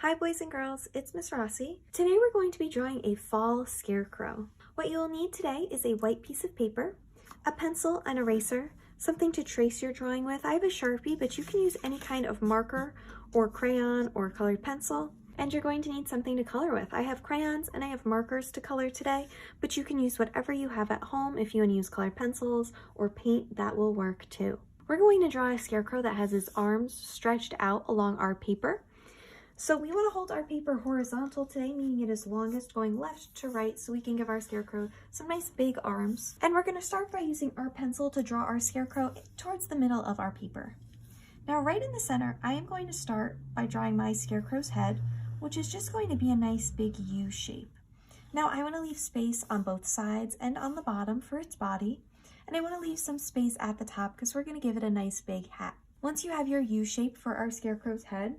Hi boys and girls, it's Miss Rossi. Today we're going to be drawing a fall scarecrow. What you will need today is a white piece of paper, a pencil, an eraser, something to trace your drawing with. I have a Sharpie, but you can use any kind of marker or crayon or colored pencil. And you're going to need something to color with. I have crayons and I have markers to color today, but you can use whatever you have at home. If you want to use colored pencils or paint, that will work too. We're going to draw a scarecrow that has his arms stretched out along our paper. So we want to hold our paper horizontal today, meaning it is longest going left to right, so we can give our scarecrow some nice big arms. And we're going to start by using our pencil to draw our scarecrow towards the middle of our paper. Now right in the center, I am going to start by drawing my scarecrow's head, which is just going to be a nice big U shape. Now I want to leave space on both sides and on the bottom for its body, and I want to leave some space at the top because we're going to give it a nice big hat. Once you have your U shape for our scarecrow's head,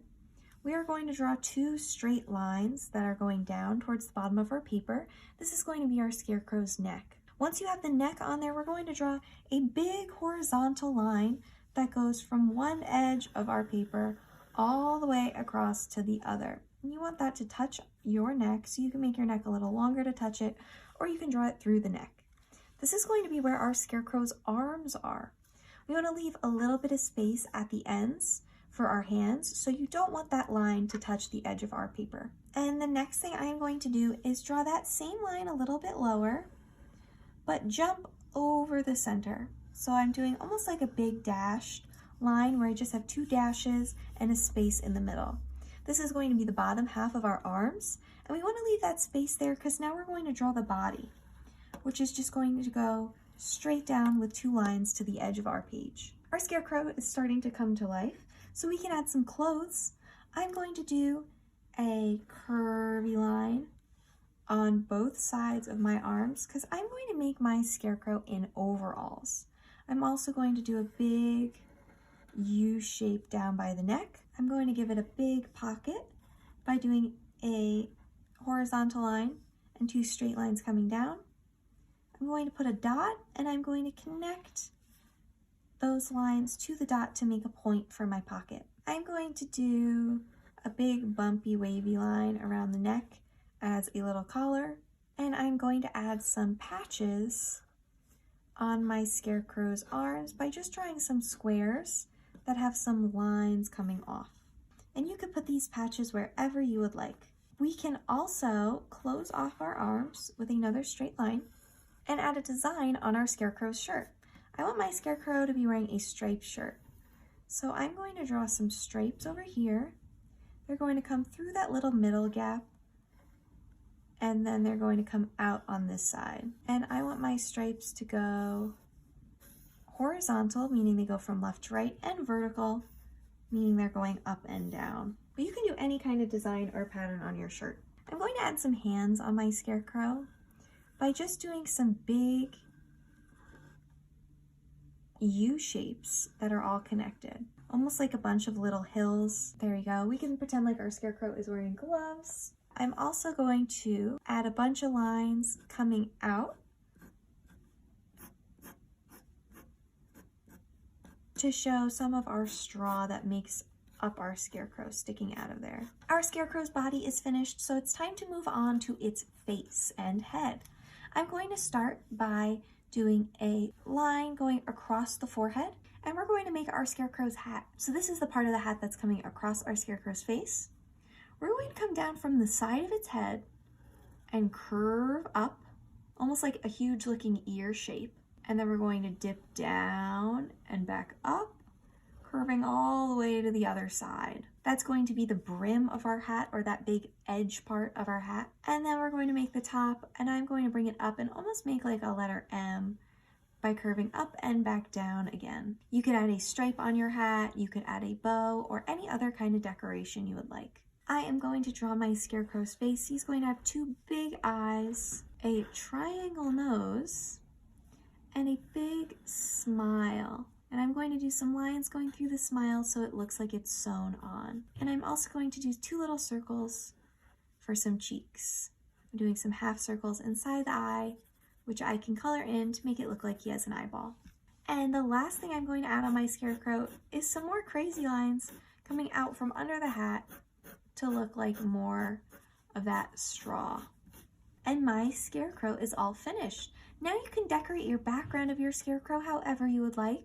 we are going to draw two straight lines that are going down towards the bottom of our paper. This is going to be our scarecrow's neck. Once you have the neck on there, we're going to draw a big horizontal line that goes from one edge of our paper all the way across to the other. And you want that to touch your neck, so you can make your neck a little longer to touch it, or you can draw it through the neck. This is going to be where our scarecrow's arms are. We want to leave a little bit of space at the ends for our hands, so you don't want that line to touch the edge of our paper. And the next thing I am going to do is draw that same line a little bit lower, but jump over the center. So I'm doing almost like a big dashed line where I just have two dashes and a space in the middle. This is going to be the bottom half of our arms, and we want to leave that space there because now we're going to draw the body, which is just going to go straight down with two lines to the edge of our page. Our scarecrow is starting to come to life, so we can add some clothes. I'm going to do a curvy line on both sides of my arms because I'm going to make my scarecrow in overalls. I'm also going to do a big U shape down by the neck. I'm going to give it a big pocket by doing a horizontal line and two straight lines coming down. I'm going to put a dot and I'm going to connect those lines to the dot to make a point for my pocket. I'm going to do a big bumpy wavy line around the neck as a little collar, and I'm going to add some patches on my scarecrow's arms by just drawing some squares that have some lines coming off. And you can put these patches wherever you would like. We can also close off our arms with another straight line and add a design on our scarecrow's shirt. I want my scarecrow to be wearing a striped shirt. So I'm going to draw some stripes over here. They're going to come through that little middle gap, and then they're going to come out on this side. And I want my stripes to go horizontal, meaning they go from left to right, and vertical, meaning they're going up and down. But you can do any kind of design or pattern on your shirt. I'm going to add some hands on my scarecrow by just doing some big U shapes that are all connected, almost like a bunch of little hills. There you go. We can pretend like our scarecrow is wearing gloves. I'm also going to add a bunch of lines coming out to show some of our straw that makes up our scarecrow sticking out of there. Our scarecrow's body is finished, so it's time to move on to its face and head. I'm going to start by doing a line going across the forehead, and we're going to make our scarecrow's hat. So this is the part of the hat that's coming across our scarecrow's face. We're going to come down from the side of its head and curve up, almost like a huge looking ear shape. And then we're going to dip down and back up, curving all the way to the other side. That's going to be the brim of our hat, or that big edge part of our hat. And then we're going to make the top, and I'm going to bring it up and almost make like a letter M by curving up and back down again. You could add a stripe on your hat, you could add a bow, or any other kind of decoration you would like. I am going to draw my scarecrow's face. He's going to have two big eyes, a triangle nose, and a big smile. And I'm going to do some lines going through the smile so it looks like it's sewn on. And I'm also going to do two little circles for some cheeks. I'm doing some half circles inside the eye, which I can color in to make it look like he has an eyeball. And the last thing I'm going to add on my scarecrow is some more crazy lines coming out from under the hat to look like more of that straw. And my scarecrow is all finished. Now you can decorate your background of your scarecrow however you would like.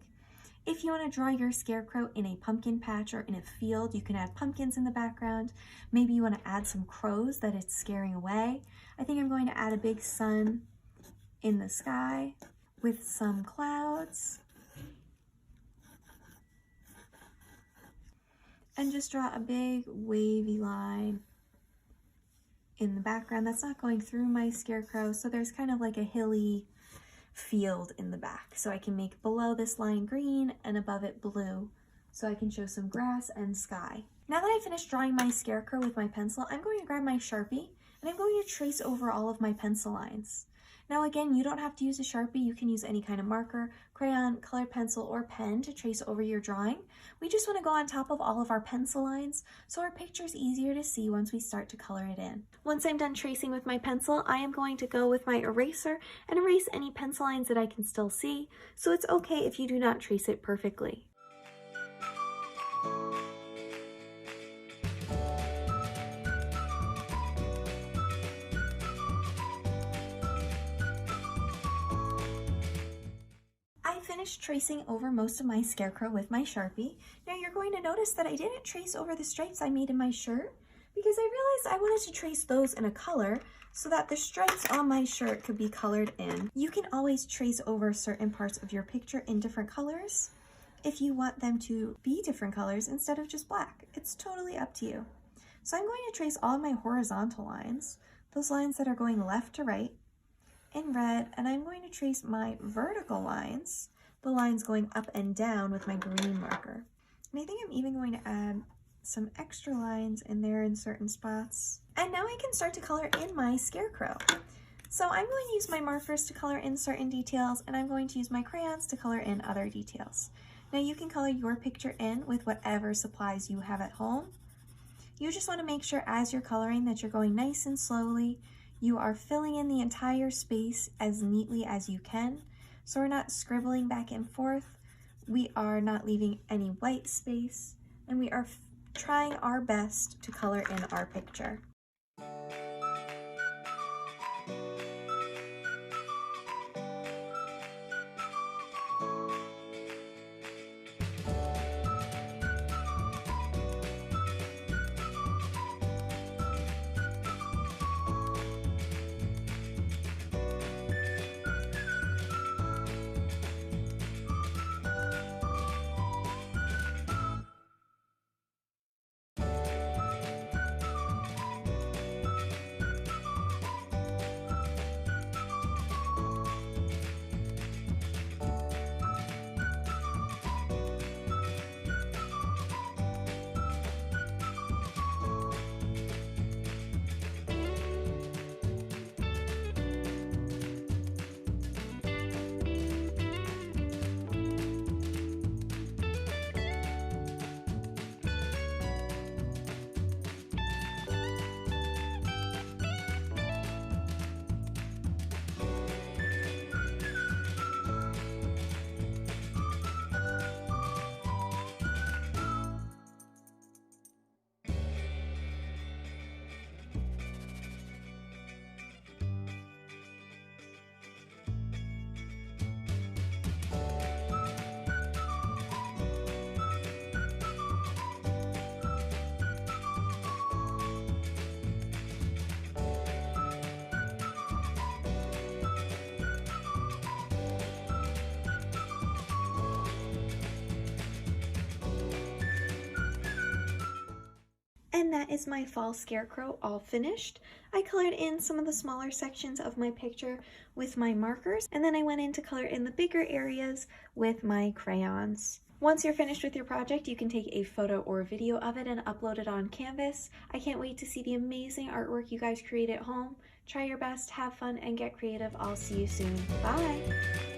If you want to draw your scarecrow in a pumpkin patch or in a field, you can add pumpkins in the background. Maybe you want to add some crows that it's scaring away. I think I'm going to add a big sun in the sky with some clouds. And just draw a big wavy line in the background that's not going through my scarecrow, so there's kind of like a hilly field in the back. So I can make below this line green and above it blue, so I can show some grass and sky. Now that I finished drawing my scarecrow with my pencil, I'm going to grab my Sharpie and I'm going to trace over all of my pencil lines. Now again, you don't have to use a Sharpie, you can use any kind of marker, crayon, colored pencil, or pen to trace over your drawing. We just want to go on top of all of our pencil lines so our picture is easier to see once we start to color it in. Once I'm done tracing with my pencil, I am going to go with my eraser and erase any pencil lines that I can still see, so it's okay if you do not trace it perfectly. Finished tracing over most of my scarecrow with my Sharpie. Now you're going to notice that I didn't trace over the stripes I made in my shirt because I realized I wanted to trace those in a color so that the stripes on my shirt could be colored in. You can always trace over certain parts of your picture in different colors if you want them to be different colors instead of just black. It's totally up to you. So I'm going to trace all of my horizontal lines, those lines that are going left to right, in red, and I'm going to trace my vertical lines, the lines going up and down, with my green marker. And I think I'm even going to add some extra lines in there in certain spots. And now I can start to color in my scarecrow. So I'm going to use my markers to color in certain details, and I'm going to use my crayons to color in other details. Now you can color your picture in with whatever supplies you have at home. You just want to make sure as you're coloring that you're going nice and slowly. You are filling in the entire space as neatly as you can. So we're not scribbling back and forth, we are not leaving any white space, and we are trying our best to color in our picture. And that is my fall scarecrow all finished. I colored in some of the smaller sections of my picture with my markers, and then I went in to color in the bigger areas with my crayons. Once you're finished with your project, you can take a photo or video of it and upload it on Canvas. I can't wait to see the amazing artwork you guys create at home. Try your best, have fun, and get creative. I'll see you soon. Bye!